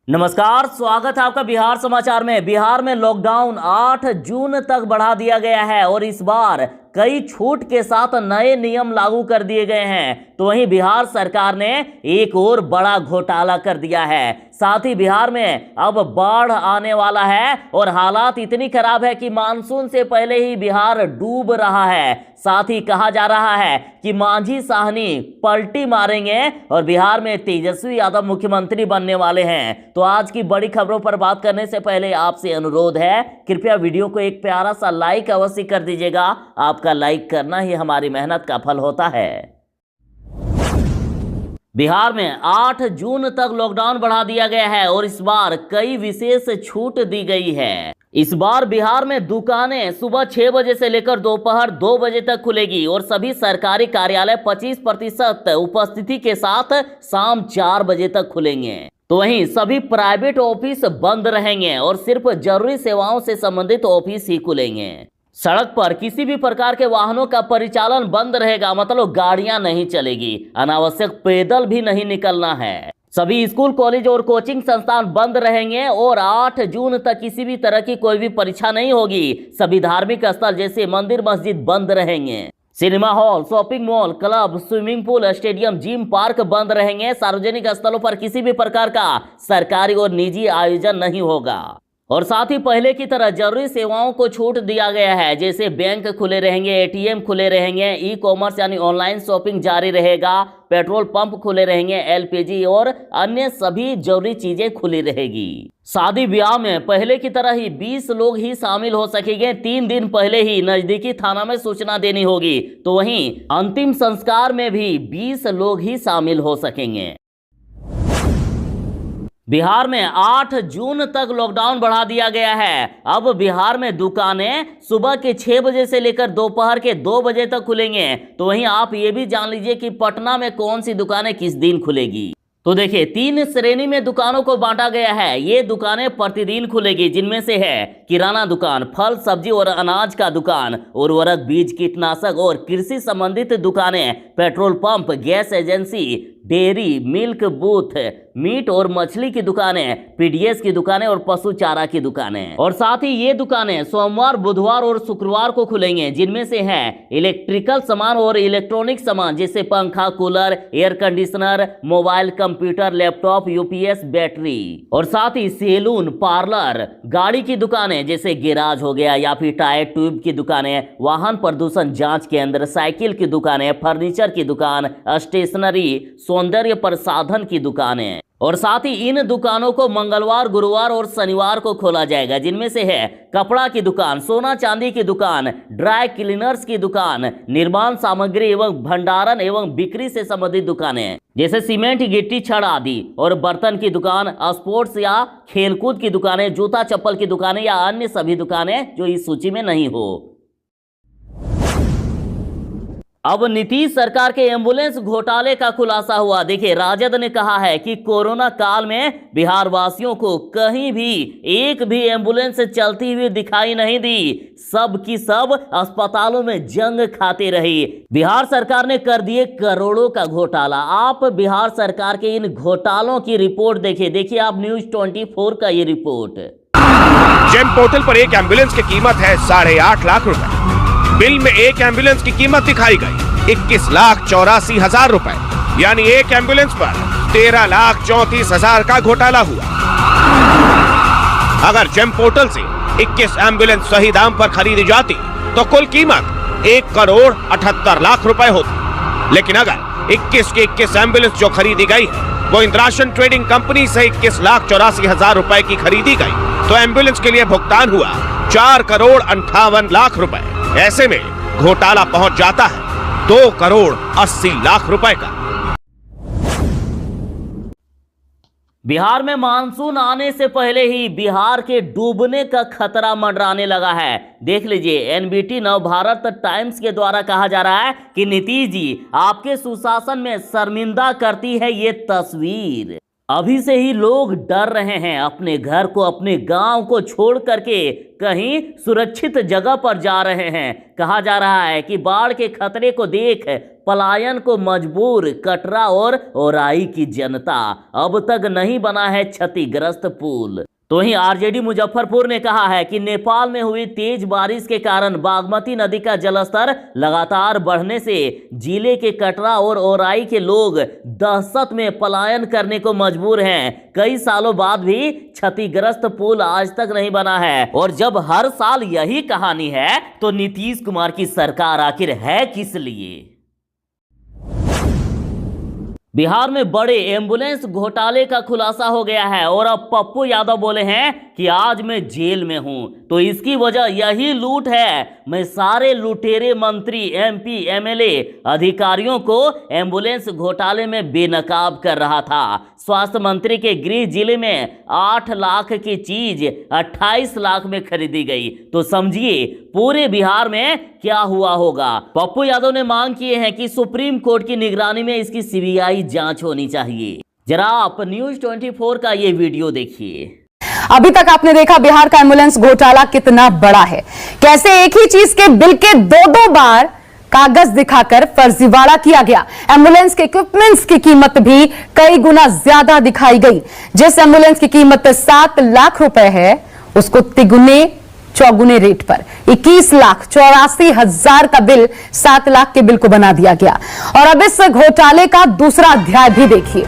नमस्कार, स्वागत है आपका बिहार समाचार में। बिहार में लॉकडाउन 8 जून तक बढ़ा दिया गया है और इस बार कई छूट के साथ नए नियम लागू कर दिए गए हैं। तो वहीं बिहार सरकार ने एक और बड़ा घोटाला कर दिया है। साथ ही बिहार में अब बाढ़ आने वाला है और हालात इतनी खराब है कि मानसून से पहले ही बिहार डूब रहा है। साथ ही कहा जा रहा है कि मांझी साहनी पलटी मारेंगे और बिहार में तेजस्वी यादव मुख्यमंत्री बनने वाले हैं। तो आज की बड़ी खबरों पर बात करने से पहले आपसे अनुरोध है, कृपया वीडियो को एक प्यारा सा लाइक अवश्य कर दीजिएगा। आपका लाइक करना ही हमारी मेहनत का फल होता है। बिहार में 8 जून तक लॉकडाउन बढ़ा दिया गया है और इस बार कई विशेष छूट दी गई है। इस बार बिहार में दुकानें सुबह 6 बजे से लेकर दोपहर 2 बजे तक खुलेगी और सभी सरकारी कार्यालय 25% उपस्थिति के साथ शाम 4 बजे तक खुलेंगे। तो वहीं सभी प्राइवेट ऑफिस बंद रहेंगे और सिर्फ जरूरी सेवाओं से संबंधित ऑफिस ही खुलेंगे। सड़क पर किसी भी प्रकार के वाहनों का परिचालन बंद रहेगा, मतलब गाड़ियां नहीं चलेगी। अनावश्यक पैदल भी नहीं निकलना है। सभी स्कूल, कॉलेज और कोचिंग संस्थान बंद रहेंगे और 8 जून तक किसी भी तरह की कोई भी परीक्षा नहीं होगी। सभी धार्मिक स्थल जैसे मंदिर, मस्जिद बंद रहेंगे। Cinema hall, shopping mall, club, swimming pool, stadium, gym, park बंद रहेंगे। सार्वजनिक स्थलों पर किसी भी प्रकार का सरकारी और निजी आयोजन नहीं होगा। और साथ ही पहले की तरह जरूरी सेवाओं को छूट दिया गया है, जैसे बैंक खुले रहेंगे, एटीएम खुले रहेंगे, ई कॉमर्स यानी ऑनलाइन शॉपिंग जारी रहेगा, पेट्रोल पंप खुले रहेंगे, एलपीजी और अन्य सभी जरूरी चीजें खुली रहेगी। शादी ब्याह में पहले की तरह ही 20 लोग ही शामिल हो सकेंगे। 3 दिन पहले ही नजदीकी थाना में सूचना देनी होगी। तो वहीं अंतिम संस्कार में भी 20 लोग ही शामिल हो सकेंगे। बिहार में 8 जून तक लॉकडाउन बढ़ा दिया गया है। अब बिहार में दुकानें सुबह के 6 बजे से लेकर दोपहर के 2 बजे तक खुलेंगे। तो वहीं आप ये भी जान लीजिए कि पटना में कौन सी दुकानें किस दिन खुलेगी। तो देखिए, 3 श्रेणी में दुकानों को बांटा गया है। ये दुकानें प्रतिदिन खुलेगी, जिनमें से है किराना दुकान, फल सब्जी और अनाज का दुकान, उर्वरक, बीज, कीटनाशक और कृषि संबंधित दुकानें, petrol pump, gas agency, dairy, milk booth, meat और मछली की दुकानें, पीडीएस की दुकानें और पशु चारा की दुकानें। और साथ ही ये दुकानें सोमवार, बुधवार और शुक्रवार को खुलेंगे, जिनमें से है इलेक्ट्रिकल सामान और इलेक्ट्रॉनिक सामान जैसे पंखा, cooler, air conditioner, mobile, computer, laptop, UPS, battery. और साथ ही सैलून, पार्लर, गाड़ी की दुकानें जैसे गैराज हो गया या फिर टायर ट्यूब की दुकानें, वाहन प्रदूषण जांच केंद्र, साइकिल की दुकानें, फर्नीचर की दुकान, स्टेशनरी, सौंदर्य प्रसाधन की दुकानें। और साथ ही इन दुकानों को मंगलवार, गुरुवार और शनिवार को खोला जाएगा, जिनमें से है कपड़ा की दुकान, सोना चांदी की दुकान, ड्राई क्लीनर्स की दुकान, निर्माण सामग्री एवं भंडारण एवं बिक्री से संबंधित दुकानें जैसे सीमेंट, गिट्टी, छड़ आदि, और बर्तन की दुकान, स्पोर्ट्स या खेलकूद की दुकानें, जूता चप्पल की दुकानें या अन्य सभी दुकानें जो इस सूची में नहीं हो। अब नीतीश सरकार के एम्बुलेंस घोटाले का खुलासा हुआ। देखिए, राजद ने कहा है कि कोरोना काल में बिहार वासियों को कहीं भी एक भी एम्बुलेंस चलती हुई दिखाई नहीं दी। सब की सब अस्पतालों में जंग खाती रही। बिहार सरकार ने कर दिए करोड़ों का घोटाला। आप बिहार सरकार के इन घोटालों की रिपोर्ट देखिए आप न्यूज 24 का ये रिपोर्ट। जेम पोर्टल पर एक एम्बुलेंस की कीमत है 8.5 लाख रुपए। बिल में एक एम्बुलेंस की कीमत दिखाई गई 21,84,000 रुपए, यानी एक एम्बुलेंस पर 13,34,000 का घोटाला हुआ। अगर जेम पोर्टल से 21 एम्बुलेंस सही दाम पर खरीदी जाती तो कुल कीमत 1,78,00,000 रुपए होती। लेकिन अगर 21 की 21 एम्बुलेंस जो खरीदी गई है वो इंद्रासन ट्रेडिंग कंपनी से 21,84,000 रुपए की खरीदी गई, तो एम्बुलेंस के लिए भुगतान हुआ 4,58,00,000 रुपए। ऐसे में घोटाला पहुंच जाता है 2,80,00,000 रुपए का। बिहार में मानसून आने से पहले ही बिहार के डूबने का खतरा मंडराने लगा है। देख लीजिए, एनबीटी नवभारत टाइम्स के द्वारा कहा जा रहा है कि नीतीश जी आपके सुशासन में शर्मिंदा करती है ये तस्वीर। अभी से ही लोग डर रहे हैं, अपने घर को, अपने गांव को छोड़ करके कहीं सुरक्षित जगह पर जा रहे हैं। कहा जा रहा है कि बाढ़ के खतरे को देख पलायन को मजबूर कटरा और औराई की जनता। अब तक नहीं बना है क्षतिग्रस्त पुल। तो वहीं आरजेडी मुजफ्फरपुर ने कहा है कि नेपाल में हुई तेज बारिश के कारण बागमती नदी का जलस्तर लगातार बढ़ने से जिले के कटरा और औराई के लोग दहशत में पलायन करने को मजबूर हैं। कई सालों बाद भी क्षतिग्रस्त पुल आज तक नहीं बना है। और जब हर साल यही कहानी है तो नीतीश कुमार की सरकार आखिर है किस लिए? बिहार में बड़े एम्बुलेंस घोटाले का खुलासा हो गया है और अब पप्पू यादव बोले हैं कि आज मैं जेल में हूं, तो इसकी वजह यही लूट है। मैं सारे लुटेरे मंत्री, एमपी, एमएलए अधिकारियों को एम्बुलेंस घोटाले में बेनकाब कर रहा था। स्वास्थ्य मंत्री के गृह जिले में 8 लाख की चीज 28 लाख में खरीदी गई, तो समझिए पूरे बिहार में क्या हुआ होगा। पप्पू यादव ने मांग किए हैं कि सुप्रीम कोर्ट की निगरानी में इसकी सीबीआई जांच होनी चाहिए। जरा आप न्यूज 24 का ये वीडियो देखिए। अभी तक आपने देखा बिहार का एम्बुलेंस घोटाला कितना बड़ा है, कैसे एक ही चीज के बिल के दो बार कागज दिखाकर फर्जीवाड़ा किया गया। एम्बुलेंस के इक्विपमेंट्स की कीमत भी कई गुना ज्यादा दिखाई गई। जिस एम्बुलेंस की कीमत 7 लाख रुपए है उसको तिगुने चौगुने रेट पर 21,84,000 का बिल 7 लाख के बिल को बना दिया गया। और अब इस घोटाले का दूसरा अध्याय भी देखिए।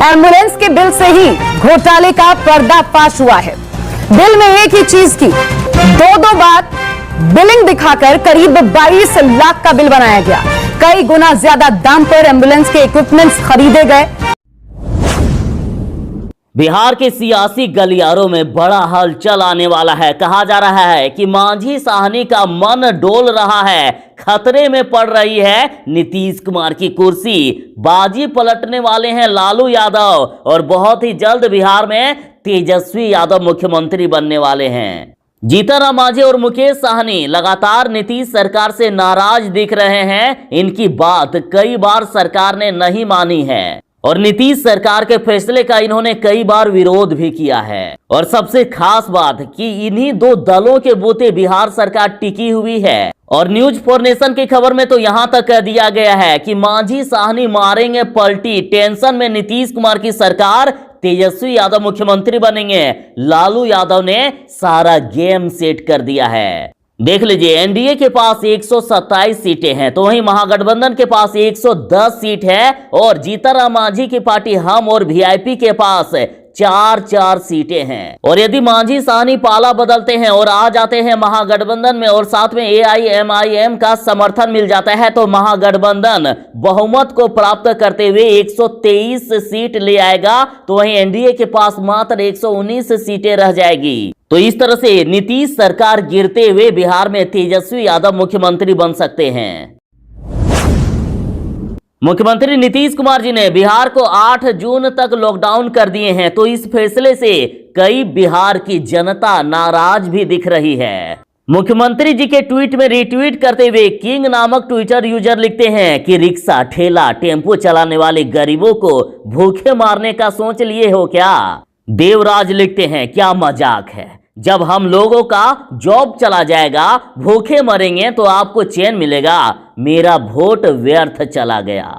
एम्बुलेंस के बिल से ही घोटाले का पर्दाफाश हुआ है। बिल में एक ही चीज की दो बार बिलिंग दिखाकर करीब 22 लाख का बिल बनाया गया। कई गुना ज्यादा दाम पर एम्बुलेंस के इक्विपमेंट्स खरीदे गए। बिहार के सियासी गलियारों में बड़ा हलचल आने वाला है। कहा जा रहा है कि मांझी साहनी का मन डोल रहा है, खतरे में पड़ रही है नीतीश कुमार की कुर्सी। बाजी पलटने वाले हैं लालू यादव और बहुत ही जल्द बिहार में तेजस्वी यादव मुख्यमंत्री बनने वाले हैं। जीतन राम मांझी और मुकेश साहनी लगातार नीतीश सरकार से नाराज दिख रहे हैं। इनकी बात कई बार सरकार ने नहीं मानी है और नीतीश सरकार के फैसले का इन्होंने कई बार विरोध भी किया है। और सबसे खास बात कि इन्हीं दो दलों के बूते बिहार सरकार टिकी हुई है। और न्यूज 4 नेशन की खबर में तो यहां तक कह दिया गया है कि मांझी साहनी मारेंगे पलटी, टेंशन में नीतीश कुमार की सरकार, तेजस्वी यादव मुख्यमंत्री बनेंगे। लालू यादव ने सारा गेम सेट कर दिया है। देख लीजिए, एनडीए के पास 127 सीटें हैं, तो वहीं महागठबंधन के पास 110 सीट है और जीतन राम मांझी की पार्टी हम और वीआईपी के पास 4 सीटें हैं। और यदि मांझी साहनी पाला बदलते हैं और आ जाते हैं महागठबंधन में और साथ में एआईएमआईएम का समर्थन मिल जाता है तो महागठबंधन बहुमत को प्राप्त करते हुए 123 सीट ले आएगा, तो वहीं एनडीए के पास मात्र 119 सीटें रह जाएगी। तो इस तरह से नीतीश सरकार गिरते हुए बिहार में तेजस्वी यादव मुख्यमंत्री बन सकते हैं। मुख्यमंत्री नीतीश कुमार जी ने बिहार को 8 जून तक लॉकडाउन कर दिए हैं, तो इस फैसले से कई बिहार की जनता नाराज भी दिख रही है। मुख्यमंत्री जी के ट्वीट में रीट्वीट करते हुए किंग नामक ट्विटर यूजर लिखते हैं कि रिक्शा, ठेला, टेम्पो चलाने वाले गरीबों को भूखे मारने का सोच लिए हो क्या? देवराज लिखते हैं क्या मजाक है, जब हम लोगों का जॉब चला जाएगा, भूखे मरेंगे तो आपको चैन मिलेगा, मेरा वोट व्यर्थ चला गया।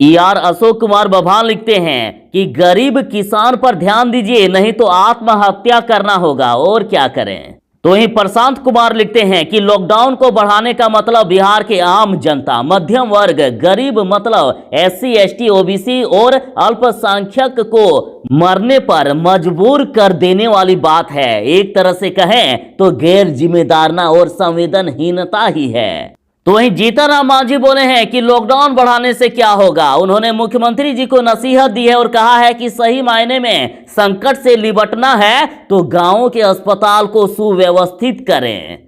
ईआर अशोक कुमार बभान लिखते हैं कि गरीब किसान पर ध्यान दीजिए, नहीं तो आत्महत्या करना होगा, और क्या करें। तो वहीं प्रशांत कुमार लिखते हैं कि लॉकडाउन को बढ़ाने का मतलब बिहार के आम जनता, मध्यम वर्ग, गरीब मतलब एससी, एसटी, ओबीसी और अल्पसंख्यक को मरने पर मजबूर कर देने वाली बात है। एक तरह से कहें तो गैर जिम्मेदारना और संवेदनहीनता ही है। तो वहीं जीतन राम मांझी बोले हैं कि लॉकडाउन बढ़ाने से क्या होगा। उन्होंने मुख्यमंत्री जी को नसीहत दी है और कहा है कि सही मायने में संकट से निपटना है तो गांवों के अस्पताल को सुव्यवस्थित करें।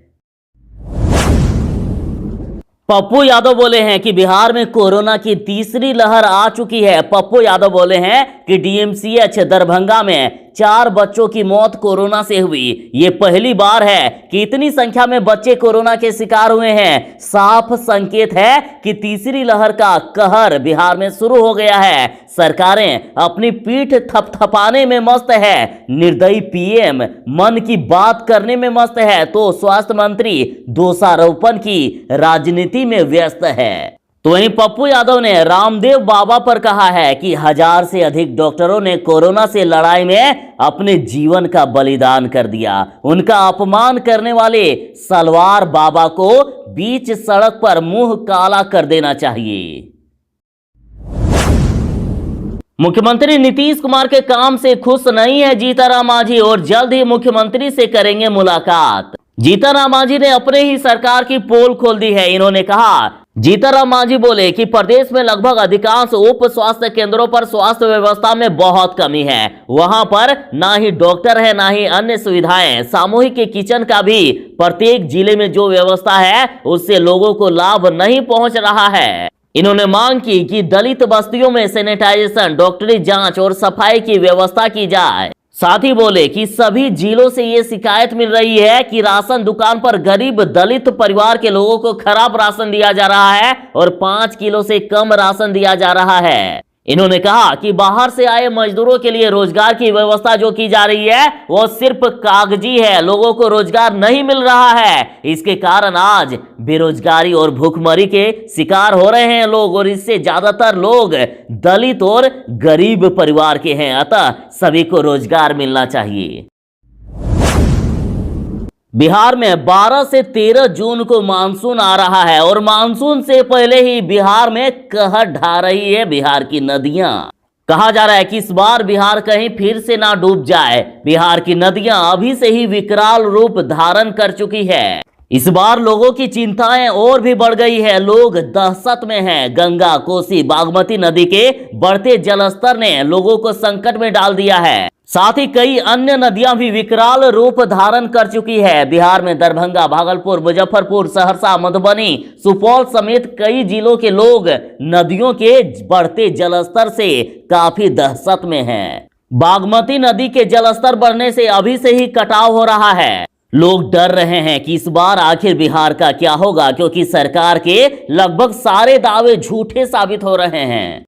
पप्पू यादव बोले हैं कि बिहार में कोरोना की तीसरी लहर आ चुकी है। पप्पू यादव बोले हैं कि डीएमसीएच दरभंगा में 4 बच्चों की मौत कोरोना से हुई। ये पहली बार है कि इतनी संख्या में बच्चे कोरोना के शिकार हुए हैं। साफ संकेत है कि तीसरी लहर का कहर बिहार में शुरू हो गया है। सरकारें अपनी पीठ थपथपाने में मस्त है, निर्दयी पीएम मन की बात करने में मस्त है, तो स्वास्थ्य मंत्री दोषारोपण की राजनीति में व्यस्त है। तो वहीं पप्पू यादव ने रामदेव बाबा पर कहा है कि 1000 से अधिक डॉक्टरों ने कोरोना से लड़ाई में अपने जीवन का बलिदान कर दिया। उनका अपमान करने वाले सलवार बाबा को बीच सड़क पर मुंह काला कर देना चाहिए। मुख्यमंत्री नीतीश कुमार के काम से खुश नहीं है जीतनराम मांझी और जल्द ही मुख्यमंत्री से करेंगे मुलाकात। जीतनराम मांझी ने अपने ही सरकार की पोल खोल दी है। इन्होंने कहा, जीतनराम मांझी बोले कि प्रदेश में लगभग अधिकांश उप स्वास्थ्य केंद्रों पर स्वास्थ्य व्यवस्था में बहुत कमी है। वहां पर ना ही डॉक्टर है ना ही अन्य सुविधाएं। सामूहिक किचन का भी प्रत्येक जिले में जो व्यवस्था है उससे लोगों को लाभ नहीं पहुंच रहा है। इन्होंने मांग की कि दलित बस्तियों में सैनिटाइजेशन, डॉक्टरी जांच और सफाई की व्यवस्था की जाए। साथ ही बोले कि सभी जिलों से ये शिकायत मिल रही है कि राशन दुकान पर गरीब दलित परिवार के लोगों को खराब राशन दिया जा रहा है और 5 किलो से कम राशन दिया जा रहा है। इन्होंने कहा कि बाहर से आए मजदूरों के लिए रोजगार की व्यवस्था जो की जा रही है वो सिर्फ कागजी है, लोगों को रोजगार नहीं मिल रहा है। इसके कारण आज बेरोजगारी और भूखमरी के शिकार हो रहे हैं लोग और इससे ज्यादातर लोग दलित और गरीब परिवार के हैं। अतः सभी को रोजगार मिलना चाहिए। बिहार में 12 से 13 जून को मानसून आ रहा है और मानसून से पहले ही बिहार में कहर ढा रही है बिहार की नदियां। कहा जा रहा है कि इस बार बिहार कहीं फिर से ना डूब जाए। बिहार की नदियां अभी से ही विकराल रूप धारण कर चुकी है। इस बार लोगों की चिंताएं और भी बढ़ गई है। लोग दहशत में हैं। गंगा, कोसी, बागमती नदी के बढ़ते जलस्तर ने लोगों को संकट में डाल दिया है। साथ ही कई अन्य नदियां भी विकराल रूप धारण कर चुकी है। बिहार में दरभंगा, भागलपुर, मुजफ्फरपुर, सहरसा, मधुबनी, सुपौल समेत कई जिलों के लोग नदियों के बढ़ते जलस्तर से काफी दहशत में हैं। बागमती नदी के जलस्तर बढ़ने से अभी से ही कटाव हो रहा है। लोग डर रहे हैं कि इस बार आखिर बिहार का क्या होगा, क्योंकि सरकार के लगभग सारे दावे झूठे साबित हो रहे हैं।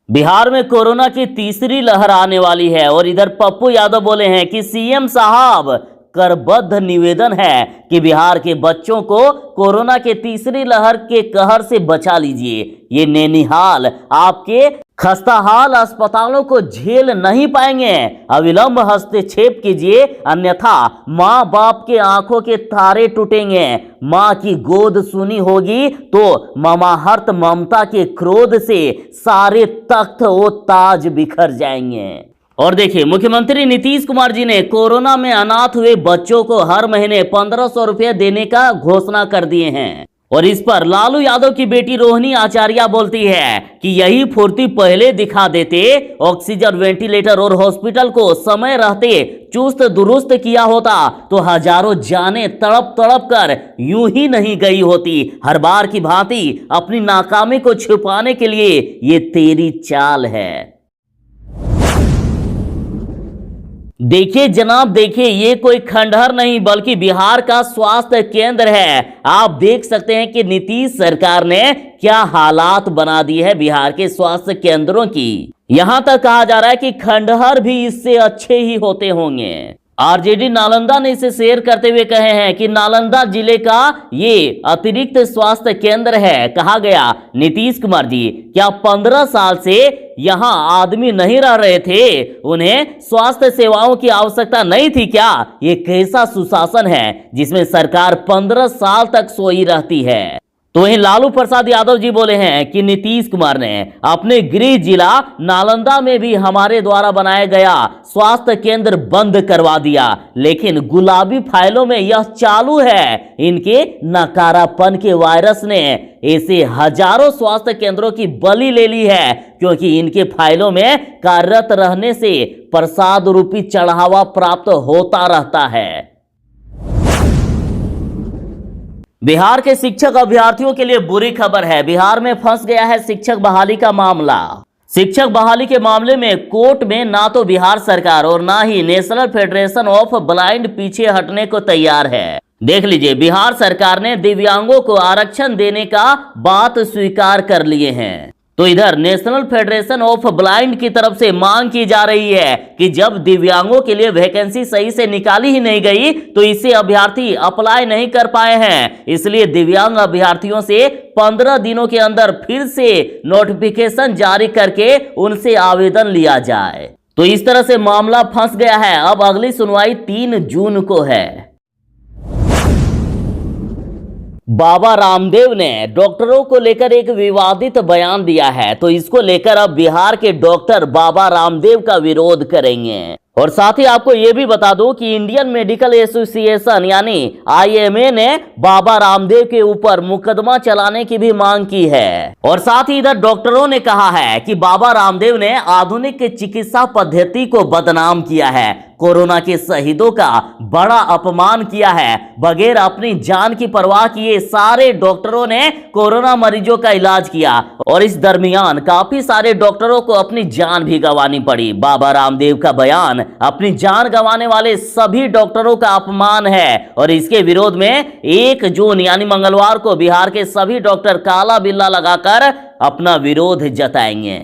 बिहार में कोरोना की तीसरी लहर आने वाली है और इधर पप्पू यादव बोले हैं कि सीएम साहब करबद्ध निवेदन है कि बिहार के बच्चों को कोरोना के तीसरी लहर के कहर से बचा लीजिए। ये नैनीहाल आपके खस्ताहाल अस्पतालों को झेल नहीं पाएंगे। अविलंब हस्तक्षेप कीजिए, अन्यथा माँ बाप के आंखों के तारे टूटेंगे। माँ की गोद सुनी होगी तो ममाहर्त ममता के क्रोध से सारे तख्त वो ताज बिखर जाएंगे। और देखिए, मुख्यमंत्री नीतीश कुमार जी ने कोरोना में अनाथ हुए बच्चों को हर महीने 1500 रुपये देने का घोषणा कर दिए हैं। और इस पर लालू यादव की बेटी रोहिणी आचार्य बोलती है कि यही फुर्ती पहले दिखा देते, ऑक्सीजन, वेंटिलेटर और हॉस्पिटल को समय रहते चुस्त दुरुस्त किया होता तो हजारों जानें तड़प तड़प कर यूं ही नहीं गई होती। हर बार की भांति अपनी नाकामी को छुपाने के लिए ये तेरी चाल है। देखिए जनाब, देखिए, ये कोई खंडहर नहीं बल्कि बिहार का स्वास्थ्य केंद्र है। आप देख सकते हैं कि नीतीश सरकार ने क्या हालात बना दी है बिहार के स्वास्थ्य केंद्रों की। यहां तक कहा जा रहा है कि खंडहर भी इससे अच्छे ही होते होंगे। आरजेडी नालंदा ने इसे शेयर करते हुए कहे हैं कि नालंदा जिले का ये अतिरिक्त स्वास्थ्य केंद्र है। कहा गया, नीतीश कुमार जी, क्या 15 साल से यहाँ आदमी नहीं रह रहे थे? उन्हें स्वास्थ्य सेवाओं की आवश्यकता नहीं थी क्या? ये कैसा सुशासन है जिसमें सरकार 15 साल तक सोई रहती है। तो वहीं लालू प्रसाद यादव जी बोले हैं कि नीतीश कुमार ने अपने गृह जिला नालंदा में भी हमारे द्वारा बनाया गया स्वास्थ्य केंद्र बंद करवा दिया, लेकिन गुलाबी फाइलों में यह चालू है। इनके नकारापन के वायरस ने ऐसे हजारों स्वास्थ्य केंद्रों की बलि ले ली है, क्योंकि इनके फाइलों में कार्यरत रहने से प्रसाद रूपी चढ़ावा प्राप्त होता रहता है। बिहार के शिक्षक अभ्यर्थियों के लिए बुरी खबर है। बिहार में फंस गया है शिक्षक बहाली का मामला। शिक्षक बहाली के मामले में कोर्ट में ना तो बिहार सरकार और ना ही नेशनल फेडरेशन ऑफ ब्लाइंड पीछे हटने को तैयार है। देख लीजिए, बिहार सरकार ने दिव्यांगों को आरक्षण देने का बात स्वीकार कर लिए हैं, तो इधर नेशनल फेडरेशन ऑफ ब्लाइंड की तरफ से मांग की जा रही है कि जब दिव्यांगों के लिए वैकेंसी सही से निकाली ही नहीं गई तो इसे अभ्यर्थी अप्लाई नहीं कर पाए हैं। इसलिए दिव्यांग अभ्यर्थियों से 15 दिनों के अंदर फिर से नोटिफिकेशन जारी करके उनसे आवेदन लिया जाए। तो इस तरह से मामला फंस गया है। अब अगली सुनवाई 3 जून को है। बाबा रामदेव ने डॉक्टरों को लेकर एक विवादित बयान दिया है, तो इसको लेकर अब बिहार के डॉक्टर बाबा रामदेव का विरोध करेंगे। और साथ ही आपको यह भी बता दूं कि इंडियन मेडिकल एसोसिएशन यानी IMA ने बाबा रामदेव के ऊपर मुकदमा चलाने की भी मांग की है। और साथ ही इधर डॉक्टरों ने कहा है कि बाबा रामदेव ने आधुनिक चिकित्सा पद्धति को बदनाम किया है, कोरोना के शहीदों का बड़ा अपमान किया है। बगैर अपनी जान की परवाह किए सारे डॉक्टरों ने कोरोना मरीजों का इलाज किया और इस दरमियान काफी सारे डॉक्टरों को अपनी जान भी गंवानी पड़ी। बाबा रामदेव का बयान अपनी जान गंवाने वाले सभी डॉक्टरों का अपमान है और इसके विरोध में 1 जून यानी मंगलवार को बिहार के सभी डॉक्टर काला बिल्ला लगाकर अपना विरोध जताएंगे।